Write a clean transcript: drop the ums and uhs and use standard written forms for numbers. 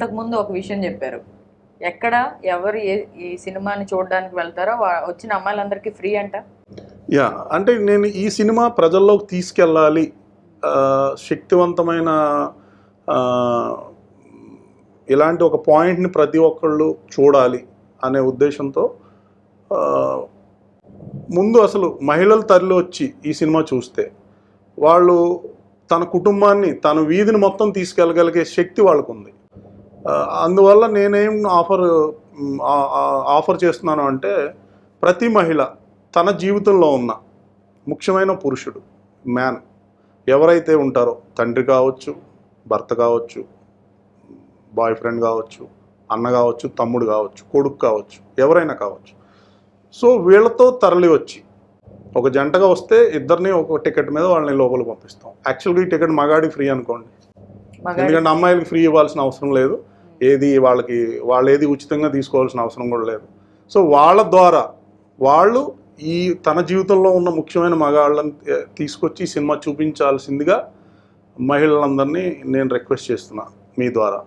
ఇంతకుముందు ఒక విషయం చెప్పారు, ఎక్కడ ఎవరు ఈ సినిమాని చూడడానికి వెళ్తారో వచ్చిన అమ్మాయిలందరికీ ఫ్రీ అంట. యా, అంటే నేను ఈ సినిమా ప్రజల్లోకి తీసుకెళ్ళాలి, శక్తివంతమైన ఇలాంటి ఒక పాయింట్ని ప్రతి ఒక్కళ్ళు చూడాలి అనే ఉద్దేశంతో ముందు అసలు మహిళలు తరలి వచ్చి ఈ సినిమా చూస్తే వాళ్ళు తన కుటుంబాన్ని, తన వీధిని మొత్తం తీసుకెళ్ళగలిగే శక్తి వాళ్ళకు ఉంది. అందువల్ల నేనేం ఆఫర్ చేస్తున్నాను అంటే, ప్రతి మహిళ తన జీవితంలో ఉన్న ముఖ్యమైన పురుషుడు, మ్యాన్ ఎవరైతే ఉంటారో, తండ్రి కావచ్చు, భర్త కావచ్చు, బాయ్ ఫ్రెండ్ కావచ్చు, అన్న కావచ్చు, తమ్ముడు కావచ్చు, కొడుకు కావచ్చు, ఎవరైనా కావచ్చు. సో వీళ్ళతో తరలి వచ్చి ఒక జంటగా వస్తే ఇద్దరిని ఒక టికెట్ మీద వాళ్ళని లోపలికి పంపిస్తాం. యాక్చువల్గా ఈ టికెట్ మగాడి ఫ్రీ అనుకోండి, ఎందుకంటే అమ్మాయిలకి ఫ్రీ ఇవ్వాల్సిన అవసరం లేదు, వాళ్ళు ఏది ఉచితంగా తీసుకోవాల్సిన అవసరం కూడా లేదు. సో వాళ్ళ ద్వారా వాళ్ళు ఈ తన జీవితంలో ఉన్న ముఖ్యమైన మగాళ్ళని తీసుకొచ్చి సినిమా చూపించాల్సిందిగా మహిళలందరినీ నేను రిక్వెస్ట్ చేస్తున్నా మీ ద్వారా.